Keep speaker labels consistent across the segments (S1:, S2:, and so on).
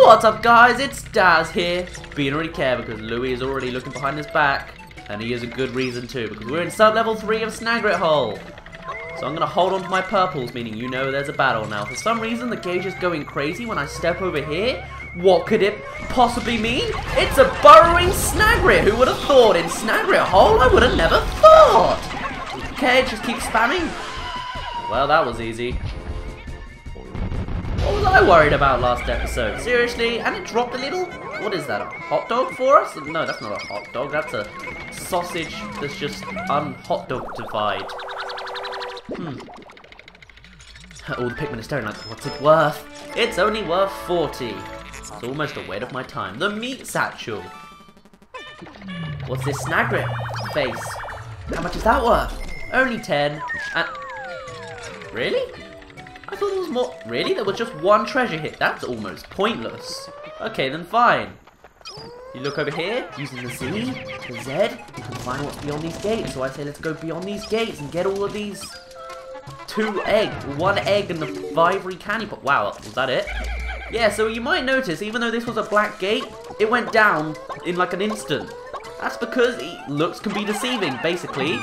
S1: What's up, guys? It's Daz here. But you don't really care because Louis is already looking behind his back. And he has a good reason too, because we're in sub-level 3 of Snagret Hole. So I'm going to hold on to my purples, meaning you know there's a battle now. For some reason, the gauge is going crazy when I step over here. What could it possibly mean? It's a burrowing Snagret! Who would have thought? In Snagret Hole, I would have never thought! Okay, just keep spamming. Well, that was easy. What was I worried about last episode? Seriously? And it dropped a little... What is that, a hot dog for us? No, that's not a hot dog. That's a sausage that's just un-hot dog-ified. Oh, the Pikmin is staring like, what's it worth? It's only worth 40. It's almost a weight of my time. The meat satchel. What's this Snagret face? How much is that worth? Only 10. And... Really? I thought there was more. Really? There was just one treasure hit. That's almost pointless. Okay, then fine. You look over here, using the Z, the Z, you can find what's beyond these gates. So I say let's go beyond these gates and get all of these one egg and the ivory candy pot. Wow, was that it? Yeah, so you might notice, even though this was a black gate, it went down in like an instant. That's because looks can be deceiving, basically.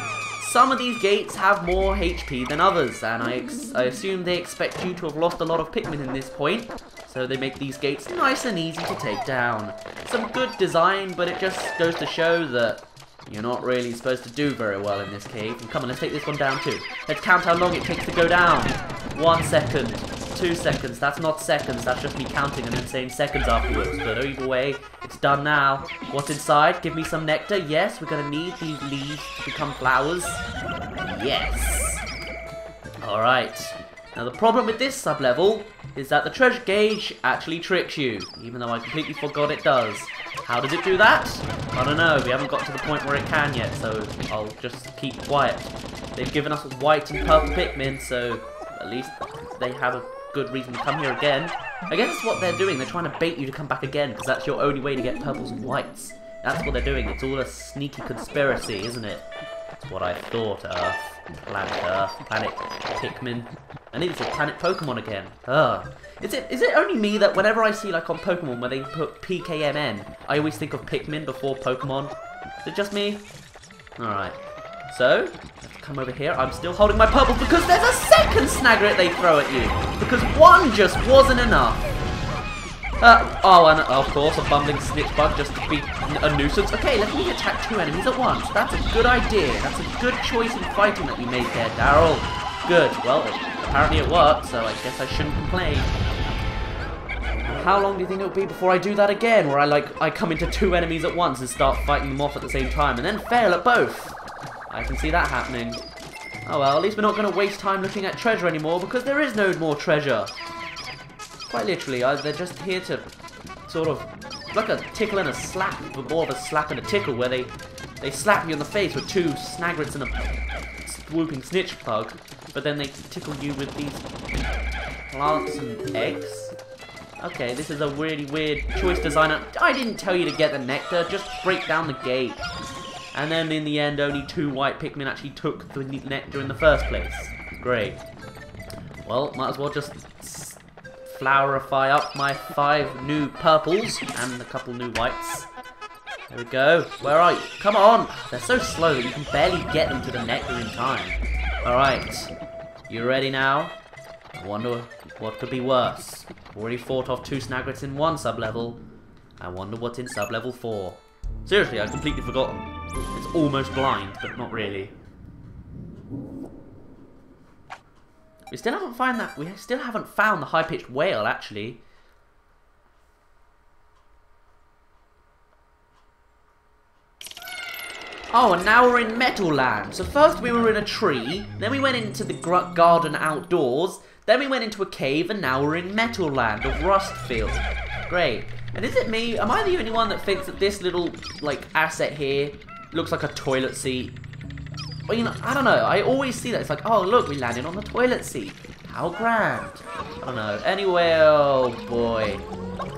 S1: Some of these gates have more HP than others, and I assume they expect you to have lost a lot of Pikmin in this point, so they make these gates nice and easy to take down. Some good design, but it just goes to show that you're not really supposed to do very well in this cave. And come on, let's take this one down too. Let's count how long it takes to go down. 1 second, 2 seconds, that's not seconds, that's just me counting and then saying seconds afterwards. But either way, it's done now. What's inside? Give me some nectar. Yes, we're gonna need these leaves to become flowers. Yes. Alright. Now the problem with this sub-level is that the treasure gauge actually tricks you, even though I completely forgot it does. How does it do that? I don't know, we haven't got to the point where it can yet, so I'll just keep quiet. They've given us white and purple Pikmin, so at least they have a good reason to come here again. I guess that's what they're doing, they're trying to bait you to come back again, because that's your only way to get purples and whites. That's what they're doing, it's all a sneaky conspiracy, isn't it? That's what I thought, Earth, planet Pikmin. I need to say planet Pokemon again. Ugh. Is it only me that whenever I see like on Pokemon where they put PKMN, I always think of Pikmin before Pokemon? Is it just me? Alright. So, let's come over here. I'm still holding my purples because there's a second Snagret they throw at you. Because one just wasn't enough. Oh, and of course, a bumbling snitch bug just to be a nuisance. Okay, let me attack 2 enemies at once. That's a good idea. That's a good choice in fighting that you made there, Daryl. Good. Well, apparently it worked, so I guess I shouldn't complain. How long do you think it will be before I do that again, where I come into 2 enemies at once and start fighting them off at the same time, and then fail at both? I can see that happening. Oh well, at least we're not going to waste time looking at treasure anymore, because there is no more treasure. Quite literally, they're just here to sort of... It's like a tickle and a slap, but more of a slap and a tickle, where they slap you in the face with 2 Snagrets and a swooping snitch bug, but then they tickle you with these plants and eggs. Okay, this is a really weird choice designer. I didn't tell you to get the nectar, just break down the gate. And then in the end, only 2 white Pikmin actually took the nectar in the first place. Great. Well, might as well just flowerify up my 5 new purples and a couple new whites. There we go. Where are you? Come on! They're so slow that you can barely get them to the nectar in time. Alright. You ready now? I wonder what could be worse. Already fought off 2 Snagrets in 1 sub-level. I wonder what's in sub-level 4. Seriously, I've completely forgotten. It's almost blind, but not really. We still haven't found the high-pitched wail, actually. Oh, and now we're in Metal Land. So first we were in a tree, then we went into the garden outdoors, then we went into a cave, and now we're in Metal Land of Rustfield. Great. And is it me? Am I the only one that thinks that this little, like, asset here looks like a toilet seat? Well, you know, I don't know. I always see that. It's like, oh, look, we landed on the toilet seat. How grand. I don't know. Anyway, oh, boy.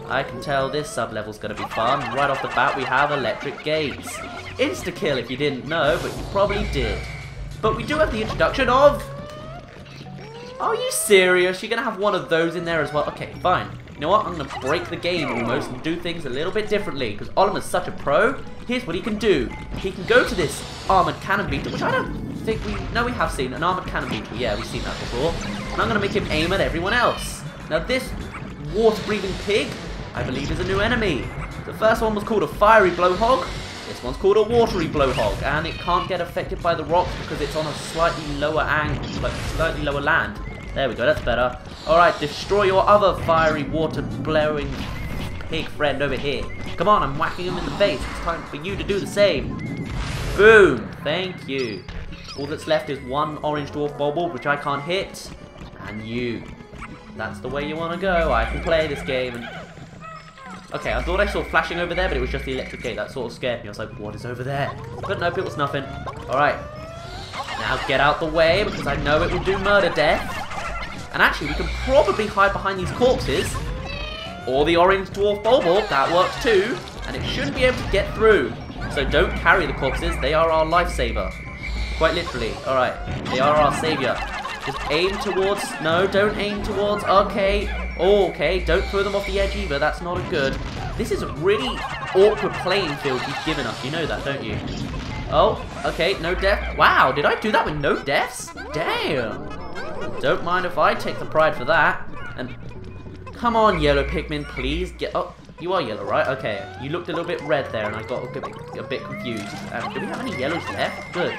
S1: I can tell this sub-level's going to be fun. Right off the bat, we have electric gates. Insta-kill if you didn't know, but you probably did. But we do have the introduction of... Are you serious? You're going to have one of those in there as well? Okay, fine. You know what? I'm going to break the game almost and do things a little bit differently. Because Oliver's such a pro. Here's what he can do. He can go to this armored cannon beetle, which I don't think we... No, we have seen an armored cannon beetle. Yeah, we've seen that before. And I'm going to make him aim at everyone else. Now this water-breathing pig, I believe, is a new enemy. The first one was called a fiery blowhog. This one's called a watery blowhog. And it can't get affected by the rocks because it's on a slightly lower angle, like slightly lower land. There we go, that's better. Alright, destroy your other fiery water-blowing pig friend over here. Come on, I'm whacking him in the face. It's time for you to do the same. Boom! Thank you. All that's left is one orange dwarf bauble, which I can't hit. And you. That's the way you want to go. I can play this game. And... Okay, I thought I saw flashing over there, but it was just the electric gate. That sort of scared me. I was like, what is over there? But nope, it was nothing. Alright. Now get out the way, because I know it will do murder death. And actually, we can probably hide behind these corpses. Or the orange dwarf bauble. That works too. And it shouldn't be able to get through. So don't carry the corpses. They are our lifesaver. Quite literally. Alright. They are our savior. Just aim towards... No, don't aim towards... Okay. Oh, okay. Don't throw them off the edge either. That's not a good... This is a really awkward playing field you've given us. You know that, don't you? Oh, okay. No death. Wow, did I do that with no deaths? Damn. Don't mind if I take the pride for that. And come on, yellow Pikmin, please get... Oh, you are yellow, right? Okay. You looked a little bit red there, and I got a bit confused. Do we have any yellows left? Good.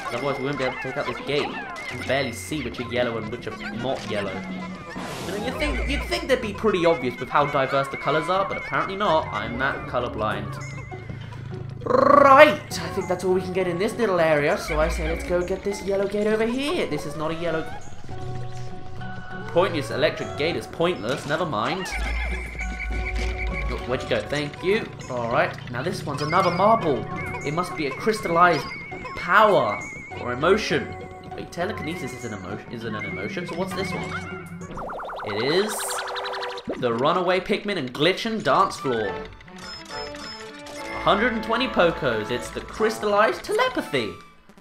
S1: Otherwise, we won't be able to take out this gate. You can barely see which are yellow and which are not yellow. You know, you'd think they'd be pretty obvious with how diverse the colours are, but apparently not. I'm that colourblind. Right, I think that's all we can get in this little area, so I say let's go get this yellow gate over here. This is not a yellow... Pointless electric gate is pointless, never mind. Oh, where'd you go? Thank you. Alright, now this one's another marble. It must be a crystallized power or emotion. Wait, telekinesis isn't an emotion, so what's this one? It is the runaway Pikmin and glitchin' dance floor. 120 Pokos. It's the Crystallized Telepathy.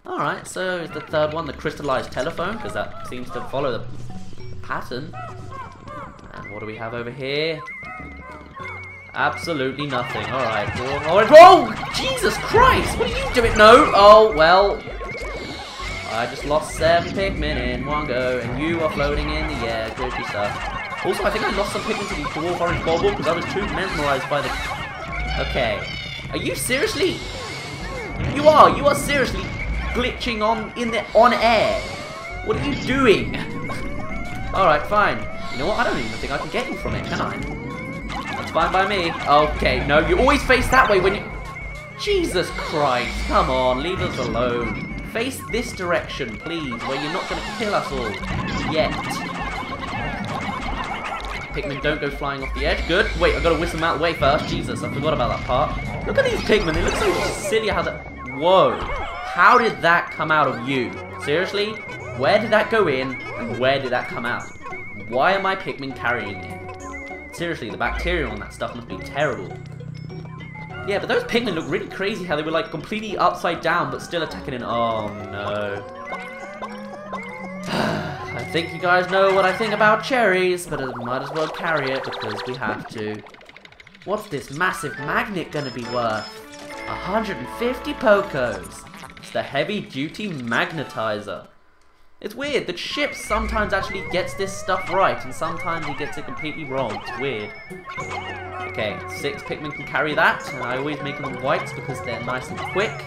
S1: Alright, so is the third one the Crystallized Telephone? Because that seems to follow the pattern. And what do we have over here? Absolutely nothing. Alright. Oh, Jesus Christ! What are you doing? No! Oh, well. I just lost 7 Pikmin in one go, and you are floating in the air. Good stuff. Also, I think I lost some Pikmin to the dwarf orange bauble because I was too mesmerized by the... Okay. Are you seriously? You are seriously glitching on air. What are you doing? Alright, fine. You know what? I don't even think I can get you from it, can I? That's fine by me. Okay, no, you always face that way when you... Jesus Christ, come on, leave us alone. Face this direction, please, where you're not going to kill us all. Yet. Pikmin don't go flying off the edge. Good. Wait, I've got to whisk them out of the way first. Jesus, I forgot about that part. Look at these Pikmin. They look so silly how that... Whoa. How did that come out of you? Seriously? Where did that go in, and where did that come out? Why are my Pikmin carrying it? Seriously, the bacteria on that stuff must be terrible. Yeah, but those Pikmin look really crazy how they were like completely upside down but still attacking it. Oh no. I think you guys know what I think about cherries, but I might as well carry it because we have to. What's this massive magnet gonna be worth? 150 Pokos. It's the heavy duty Magnetizer. It's weird, the ship sometimes actually gets this stuff right and sometimes it gets it completely wrong. It's weird. Okay, 6 Pikmin can carry that, and I always make them whites because they're nice and quick.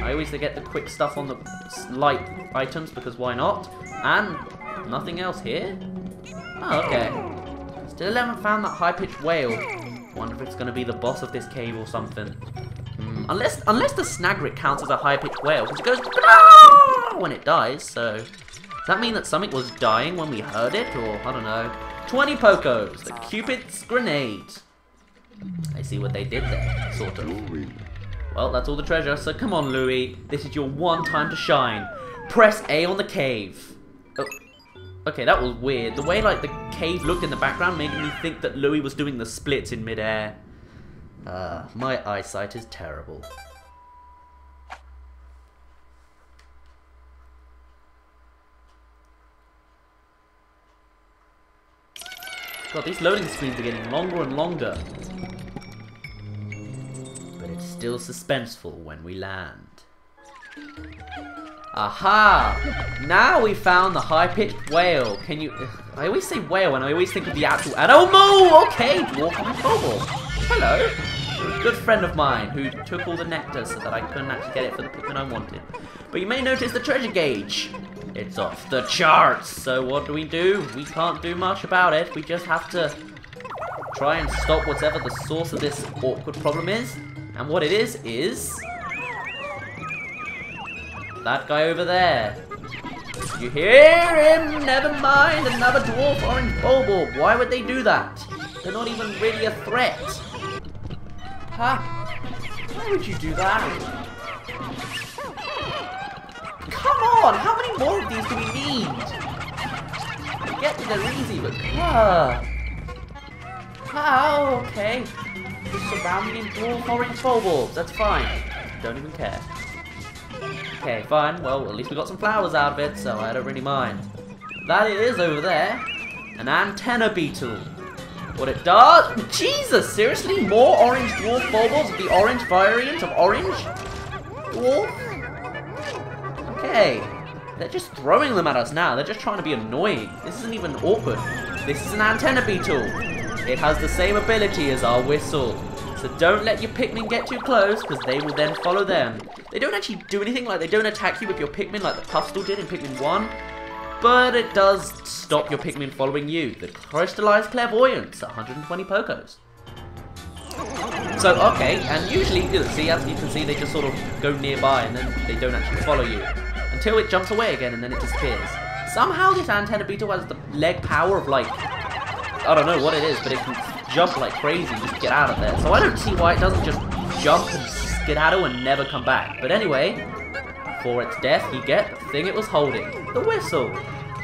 S1: I always get the quick stuff on the light items because why not? And nothing else here? Oh, okay. Still haven't found that high-pitched whale. Wonder if it's going to be the boss of this cave or something. Unless the Snagret counts as a high-pitched whale, because it goes when it dies, so... Does that mean that something was dying when we heard it, or I don't know. 20 Pokos, the Cupid's grenade. I see what they did there, sort of. Well, that's all the treasure, so come on, Louie. This is your one time to shine. Press A on the cave. Oh, okay, that was weird. The way, like, the cave looked in the background made me think that Louie was doing the splits in midair. My eyesight is terrible. God, these loading screens are getting longer and longer. But it's still suspenseful when we land. Aha! Now we found the high-pitched whale. Can you... I always say whale and I always think of the actual animal! Okay, dwarf and kobold. Hello. A good friend of mine who took all the nectar so that I couldn't actually get it for the Pikmin I wanted. But you may notice the treasure gauge. It's off the charts. So what do? We can't do much about it. We just have to try and stop whatever the source of this awkward problem is. And what it is that guy over there. You hear him? Never mind, another dwarf orange bulb. Why would they do that? They're not even really a threat. Huh? Why would you do that? Come on! How many more of these do we need? I get that they're easy, but okay. Just surrounding in dwarf orange bulbs. That's fine. Don't even care. Okay, fine. Well, at least we got some flowers out of it, so I don't really mind. That is over there. An antenna beetle. What it does? Jesus, seriously? More orange dwarf bulbs of the orange variant of orange? Dwarf? Okay. They're just throwing them at us now. They're just trying to be annoying. This isn't even awkward. This is an antenna beetle. It has the same ability as our whistle. So don't let your Pikmin get too close, because they will then follow them. They don't actually do anything, like they don't attack you with your Pikmin like the Puffstall did in Pikmin 1. But it does stop your Pikmin following you. The Crystallized Clairvoyance, 120 Pokos. So, okay, and usually, see, as you can see, they just sort of go nearby and then they don't actually follow you. Until it jumps away again and then it disappears. Somehow this antenna beetle has the leg power of like, I don't know what it is, but it can jump like crazy and just get out of there. So I don't see why it doesn't just jump and skedaddle and never come back. But anyway, for its death, you get the thing it was holding, the whistle.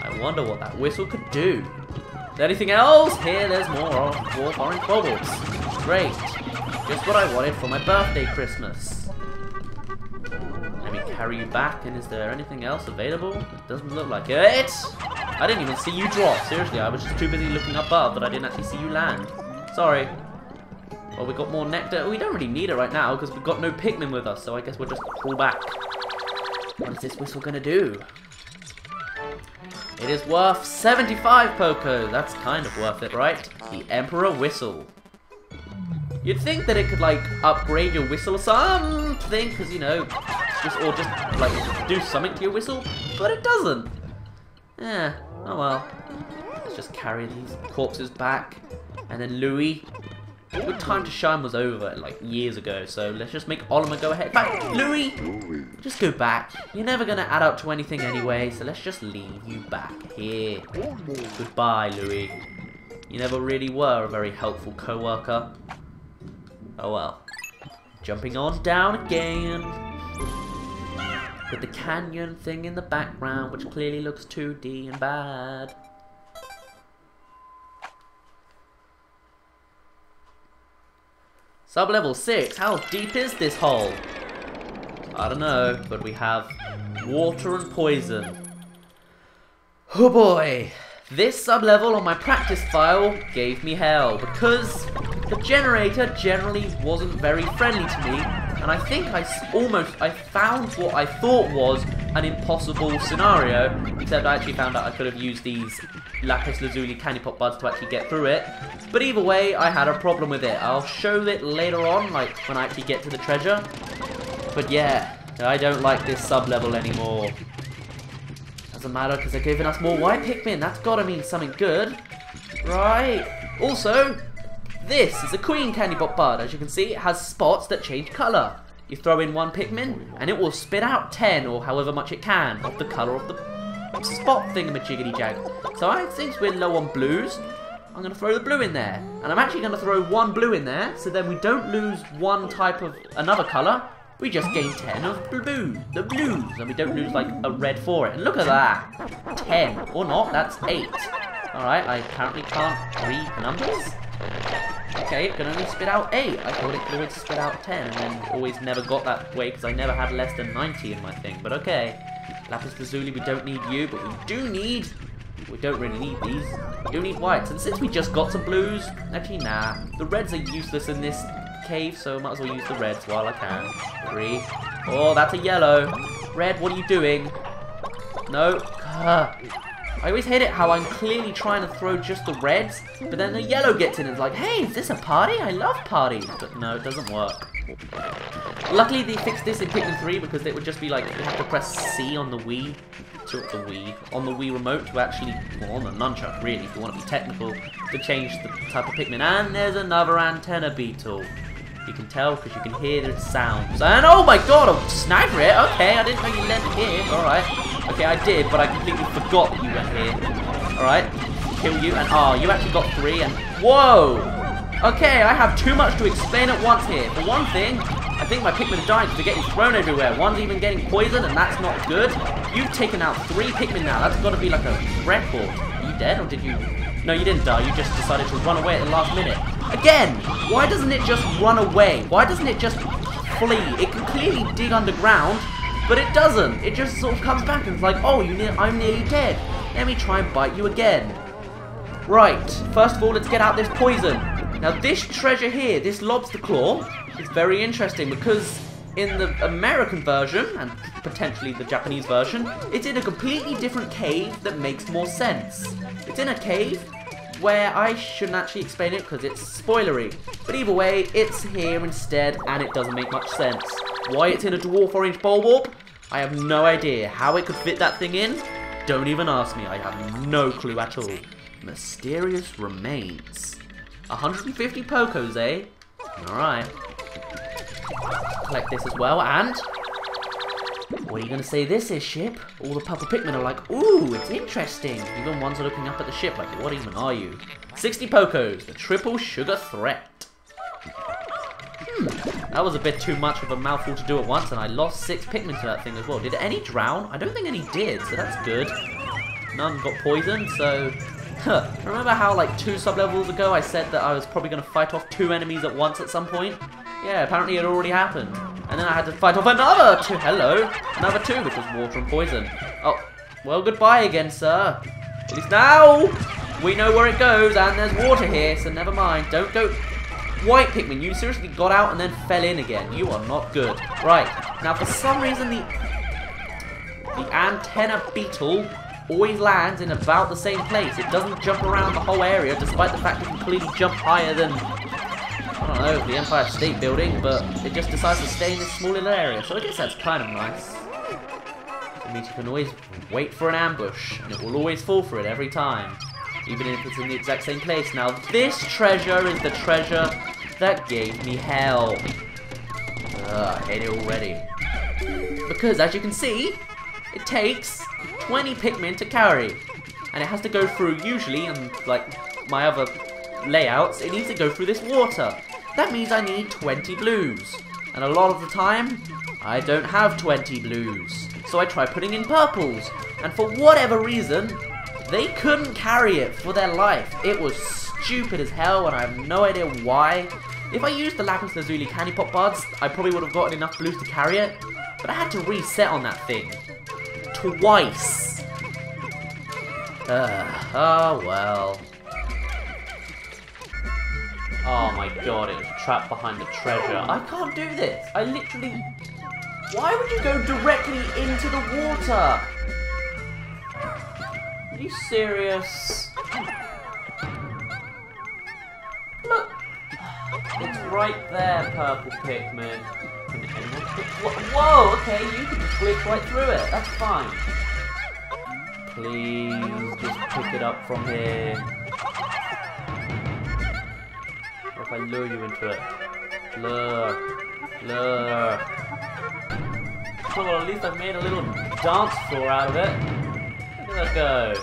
S1: I wonder what that whistle could do. Anything else? Here, there's more dwarf orange bubbles. Great. Just what I wanted for my birthday Christmas. Let me carry you back, and is there anything else available? It doesn't look like it. I didn't even see you drop. Seriously, I was just too busy looking above that I didn't actually see you land. Sorry. Well, we got more nectar. We don't really need it right now because we've got no Pikmin with us, so I guess we'll just crawl back. What is this whistle gonna do? It is worth 75 Poco. That's kind of worth it, right? The Emperor Whistle. You'd think that it could, like, upgrade your whistle or something, because, you know, just like, do something to your whistle, but it doesn't. Yeah, oh well. Let's just carry these corpses back, and then Louis. Good time to shine was over, like, years ago, so let's just make Olimar go ahead. Back, Louis! Just go back. You're never going to add up to anything anyway, so let's just leave you back here. Goodbye, Louis. You never really were a very helpful co-worker. Oh well. Jumping on down again. With the canyon thing in the background, which clearly looks 2D and bad. Sub-level 6. How deep is this hole? I don't know, but we have water and poison. Oh boy. This sub-level on my practice file gave me hell because the generator generally wasn't very friendly to me, and I think I found what I thought was an impossible scenario, except I actually found out I could have used these lapis lazuli candy pop buds to actually get through it. But either way, I had a problem with it. I'll show it later on, like when I actually get to the treasure. But yeah, I don't like this sub-level anymore. Doesn't matter because they're giving us more white Pikmin. That's gotta mean something good, right? Also, this is a queen candy pop bud. As you can see, it has spots that change colour. You throw in one Pikmin, and it will spit out 10 or however much it can of the colour of the spot thingamajiggity-jag. So since we're low on blues, I'm going to throw the blue in there. And I'm actually going to throw one blue in there, so then we don't lose one type of another colour. We just gain 10 of the blues, and we don't lose like a red for it. And look at that, 10, or not, that's 8. Alright, I apparently can't read numbers. Okay, it can only spit out 8. I thought it could always spit out 10, and then always never got that way because I never had less than 90 in my thing. But okay, lapis lazuli, we don't need you, but we do need We don't really need these. We do need whites. And since we just got some blues, actually, nah. The reds are useless in this cave, so I might as well use the reds while I can. 3. Oh, that's a yellow. Red, what are you doing? No. I always hate it how I'm clearly trying to throw just the reds, but then the yellow gets in and it's like, hey, is this a party? I love parties. But no, it doesn't work. Luckily, they fixed this in Pikmin 3 because it would just be like, you have to press C on the Wii, on the Wii remote to actually, well, on the nunchuck really, if you want to be technical, to change the type of Pikmin. And there's another antenna beetle. You can tell because you can hear the sounds. And oh my god, a Snagret! Okay, I didn't know you lent here. Alright. Okay, I did, but I completely forgot that you went here. Alright. Kill you, and oh, you actually got 3, and whoa! Okay, I have too much to explain at once here. For one thing, I think my Pikmin are dying because they're getting thrown everywhere. One's even getting poisoned, and that's not good. You've taken out 3 Pikmin now. That's got to be like a record. Are you dead, or did you... No, you didn't die. You just decided to run away at the last minute. Again, why doesn't it just run away? Why doesn't it just flee? It can clearly dig underground, but it doesn't. It just sort of comes back and it's like, oh, I'm nearly dead. Let me try and bite you again. Right, first of all, let's get out this poison. Now, this treasure here, this lobster claw, is very interesting because in the American version, and potentially the Japanese version, it's in a completely different cave that makes more sense. It's in a cave where I shouldn't actually explain it because it's spoilery. But either way, it's here instead, and it doesn't make much sense. Why it's in a dwarf orange bulb? I have no idea. How it could fit that thing in? Don't even ask me. I have no clue at all. Mysterious remains. 150 Pokos, eh? Alright. Collect this as well, and... what are you going to say this is, ship? All the purple Pikmin are like, ooh, it's interesting. Even ones are looking up at the ship like, what even are you? 60 Pokos, the triple sugar threat. That was a bit too much of a mouthful to do at once, and I lost 6 Pikmin to that thing as well. Did any drown? I don't think any did, so that's good. None got poisoned, so... Remember how, like, 2 sub-levels ago I said that I was probably going to fight off 2 enemies at once at some point? Yeah, apparently it already happened. And then I had to fight off another 2. Hello! Another 2, which was water and poison. Oh, well, goodbye again, sir. At least now we know where it goes, and there's water here, so never mind. Don't go... White Pikmin, you seriously got out and then fell in again. You are not good. Right, now for some reason the antenna beetle always lands in about the same place. It doesn't jump around the whole area, despite the fact it can clearly jump higher than... I don't know, the Empire State Building, but it just decides to stay in this small little area, so I guess that's kind of nice. It means you can always wait for an ambush, and it will always fall for it every time, even if it's in the exact same place. Now, this treasure is the treasure that gave me hell. I hate it already. Because, as you can see, it takes 20 Pikmin to carry, and it has to go through, usually, and like my other layouts, it needs to go through this water. That means I need 20 blues. And a lot of the time, I don't have 20 blues. So I try putting in purples. And for whatever reason, they couldn't carry it for their life. It was stupid as hell, and I have no idea why. If I used the Lapis Lazuli Candy Pop Buds, I probably would have gotten enough blues to carry it. But I had to reset on that thing. Twice. Oh well. Oh my god, it's trapped behind the treasure. I can't do this. I literally... Why would you go directly into the water? Are you serious? Look. It's right there, purple Pikmin. Whoa, okay, you can just glitch right through it. That's fine. Please, just pick it up from here. If I lure you into it. Lure. Oh, well, at least I've made a little dance floor out of it. Look at that go.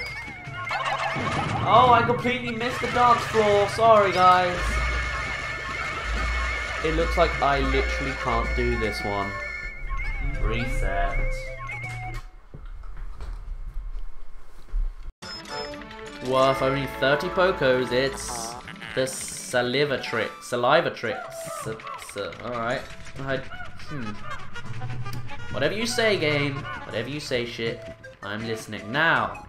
S1: Oh, I completely missed the dance floor. Sorry, guys. It looks like I literally can't do this one. Reset. Worth only 30 Pokos. It's the saliva trick. Alright. Whatever you say, game. Whatever you say, shit. I'm listening. Now,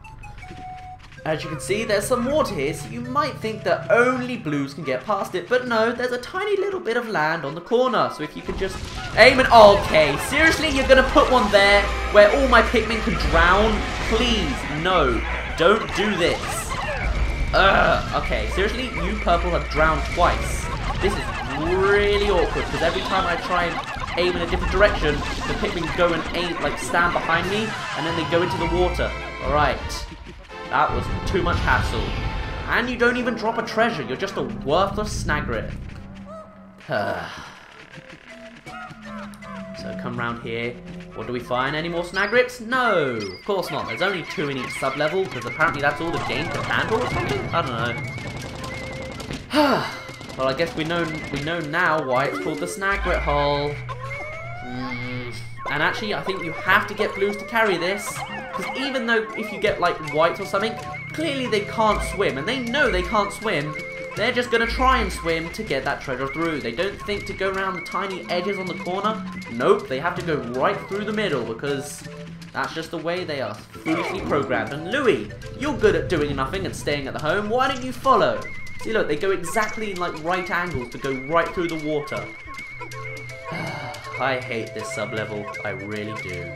S1: As you can see, there's some water here, so you might think that only blues can get past it, but no, there's a tiny little bit of land on the corner, so if you could just aim and... Okay, seriously, you're gonna put one there where all my Pikmin can drown? Please, no, don't do this. Okay, seriously, you purple have drowned twice. This is really awkward, because every time I try and aim in a different direction, the Pikmin go and aim, like, stand behind me, and then they go into the water. Alright. That was too much hassle. And you don't even drop a treasure, you're just a worthless Snagret. So come round here. What do we find? Any more Snagrets? No, of course not. There's only 2 in each sub-level, because apparently that's all the game can handle or something? I don't know. Well, I guess we know now why it's called the Snagret hole. And actually, I think you have to get blues to carry this. Because even though if you get, like, whites or something, clearly they can't swim. And they know they can't swim. They're just going to try and swim to get that treasure through. They don't think to go around the tiny edges on the corner. Nope, they have to go right through the middle because that's just the way they are foolishly programmed. And Louis, you're good at doing nothing and staying at the home. Why don't you follow? See, look, they go exactly in, like, right angles to go right through the water. I hate this sub-level. I really do.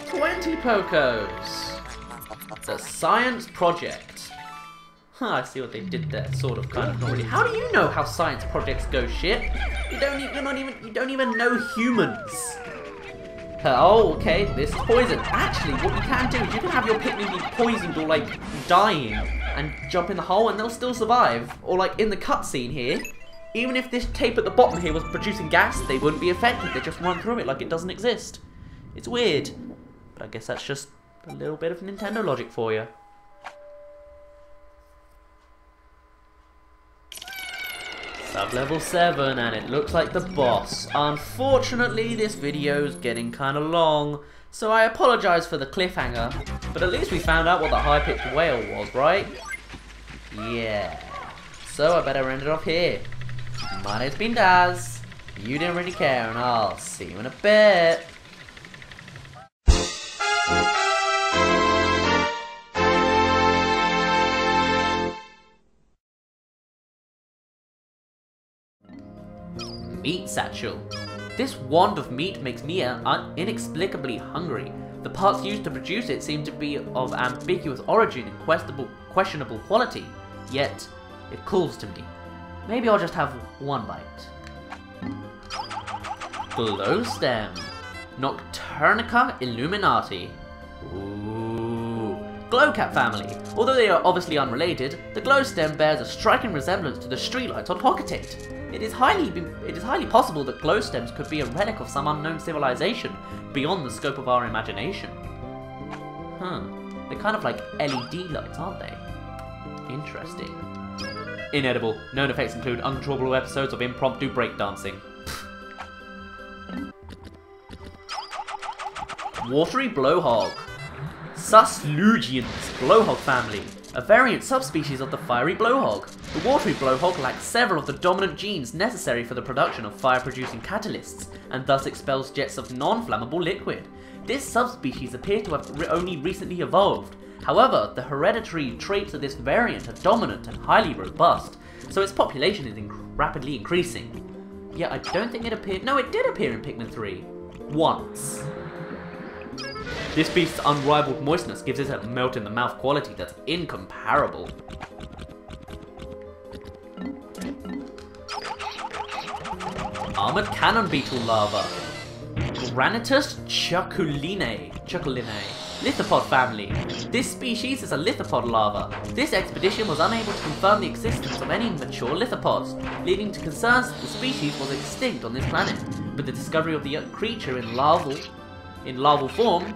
S1: 20 Pokos. The Science Project. Huh, I see what they did there. Sort of, kind of, not really. How do you know how science projects go, shit? You don't even know humans. Oh, okay, this is poison. Actually, what you can do is you can have your Pikmin be poisoned or, like, dying and jump in the hole and they'll still survive. Or, like, in the cutscene here, even if this tape at the bottom here was producing gas, they wouldn't be affected. They just run through it like it doesn't exist. It's weird. But I guess that's just a little bit of Nintendo logic for you. Sub-level 7, and it looks like the boss. Unfortunately, this video's getting kind of long, so I apologize for the cliffhanger, but at least we found out what the high-pitched wail was, right? Yeah. So I better end it off here. My name's been Daz. You didn't really care, and I'll see you in a bit. Meat Satchel. This wand of meat makes me inexplicably hungry. The parts used to produce it seem to be of ambiguous origin and questionable quality, yet it calls to me. Maybe I'll just have one bite. Glow stem. Nocturnica illuminati. Ooh. Glowcat family. Although they are obviously unrelated, the glow stem bears a striking resemblance to the streetlights on Pocket 8. It is highly possible that glow stems could be a relic of some unknown civilization beyond the scope of our imagination. Huh. They're kind of like LED lights, aren't they? Interesting. Inedible. Known effects include uncontrollable episodes of impromptu breakdancing. Watery Blowhog. Suslugians Blowhog family. A variant subspecies of the fiery blowhog. The watery blowhog lacks several of the dominant genes necessary for the production of fire-producing catalysts, and thus expels jets of non-flammable liquid. This subspecies appears to have only recently evolved. However, the hereditary traits of this variant are dominant and highly robust, so its population is rapidly increasing. Yeah, I don't think it appeared... No, it did appear in Pikmin 3. Once. This beast's unrivaled moistness gives it a melt-in-the-mouth quality that's incomparable. Armored Cannon Beetle Larva. Granitus chuculine. Lithopod family. This species is a lithopod larva. This expedition was unable to confirm the existence of any mature lithopods, leading to concerns that the species was extinct on this planet. But the discovery of the creature in larval form,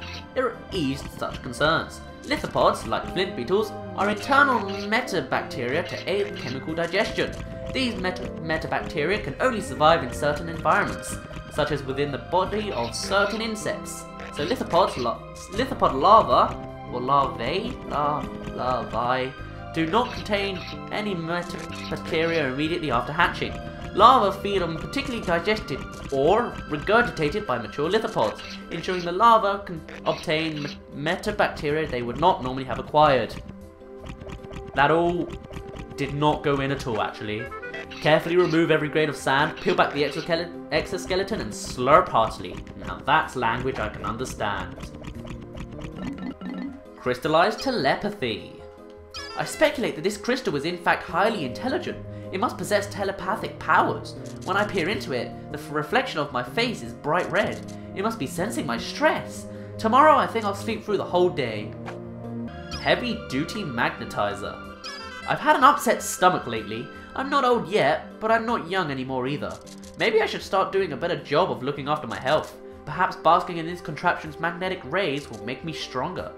S1: eased such concerns. Lithopods, like flint beetles, are internal metabacteria to aid chemical digestion. These metabacteria can only survive in certain environments, such as within the body of certain insects. So lithopod larvae, or larvae, do not contain any metabacteria immediately after hatching. Larvae feed on particularly digested or regurgitated by mature lithopods, ensuring the larva can obtain metabacteria they would not normally have acquired. That all did not go in at all, actually. Carefully remove every grain of sand, peel back the exoskeleton, and slurp heartily. Now that's language I can understand. Crystallized Telepathy. I speculate that this crystal is in fact highly intelligent. It must possess telepathic powers. When I peer into it, the reflection of my face is bright red. It must be sensing my stress. Tomorrow I think I'll sleep through the whole day. Heavy Duty Magnetizer. I've had an upset stomach lately. I'm not old yet, but I'm not young anymore either. Maybe I should start doing a better job of looking after my health. Perhaps basking in this contraption's magnetic rays will make me stronger.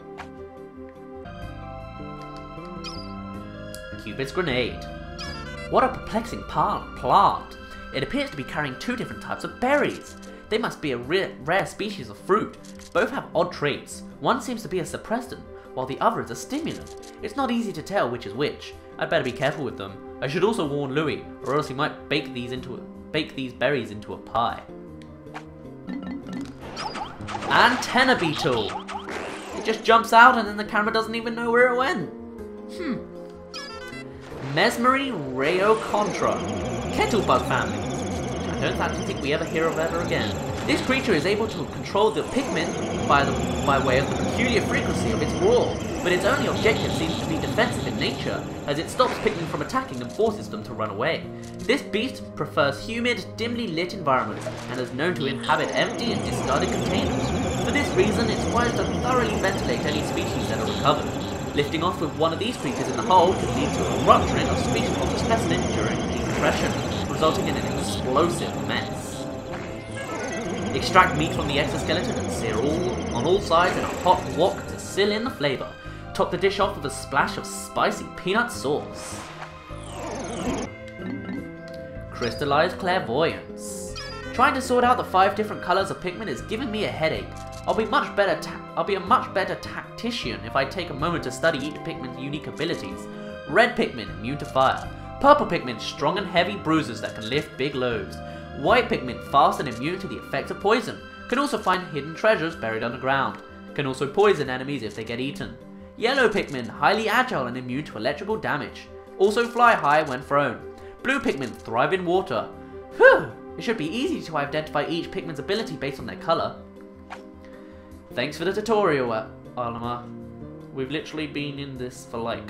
S1: Cupid's Grenade. What a perplexing plant. It appears to be carrying two different types of berries. They must be a rare species of fruit. Both have odd traits. One seems to be a suppressant, while the other is a stimulant. It's not easy to tell which is which. I'd better be careful with them. I should also warn Louis, or else he might bake these berries into a pie. Antenna Beetle. It just jumps out and then the camera doesn't even know where it went. Mesmery Rayocontra. Kettlebug family. I don't actually think we ever hear of ever again. This creature is able to control the Pikmin by way of the peculiar frequency of its roar, but its only objective seems to be defensive in nature, as it stops Pikmin from attacking and forces them to run away. This beast prefers humid, dimly lit environments, and is known to inhabit empty and discarded containers. For this reason, it's wise to thoroughly ventilate any species that are recovered. Lifting off with one of these creatures in the hole could lead to a rupturing of species of the specimen during decompression, resulting in an explosive mess. Extract meat from the exoskeleton and sear on all sides in a hot wok to seal in the flavour. Top the dish off with a splash of spicy peanut sauce. Crystallized Clairvoyance. Trying to sort out the 5 different colours of Pikmin is giving me a headache. I'll be a much better tactician if I take a moment to study each Pikmin's unique abilities. Red Pikmin, immune to fire. Purple Pikmin, strong and heavy bruisers that can lift big loads. White Pikmin, fast and immune to the effects of poison. Can also find hidden treasures buried underground. Can also poison enemies if they get eaten. Yellow Pikmin, highly agile and immune to electrical damage. Also fly high when thrown. Blue Pikmin, thrive in water. Whew! It should be easy to identify each Pikmin's ability based on their colour. Thanks for the tutorial, Alma. We've literally been in this for like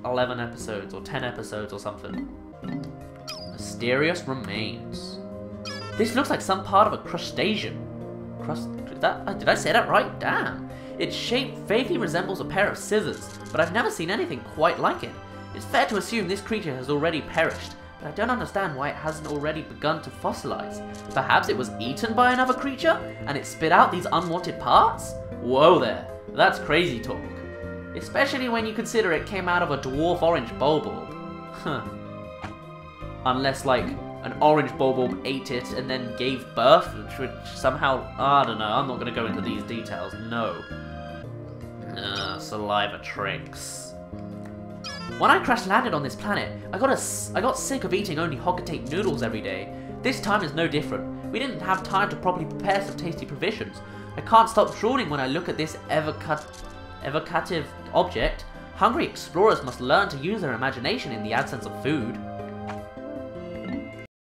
S1: 11 episodes or 10 episodes or something. Mysterious Remains. This looks like some part of a crustacean. Did I say that right? Damn. Its shape vaguely resembles a pair of scissors, but I've never seen anything quite like it. It's fair to assume this creature has already perished, but I don't understand why it hasn't already begun to fossilize. Perhaps it was eaten by another creature, and it spit out these unwanted parts? Whoa there, that's crazy talk. Especially when you consider it came out of a dwarf orange bulb. Huh. Unless, like, an orange bulb ate it and then gave birth, which somehow, I don't know, I'm not going to go into these details, no. Saliva tricks. When I crash landed on this planet, I got sick of eating only Hogatate noodles every day. This time is no different. We didn't have time to properly prepare some tasty provisions. I can't stop drooling when I look at this evocative object. Hungry explorers must learn to use their imagination in the absence of food.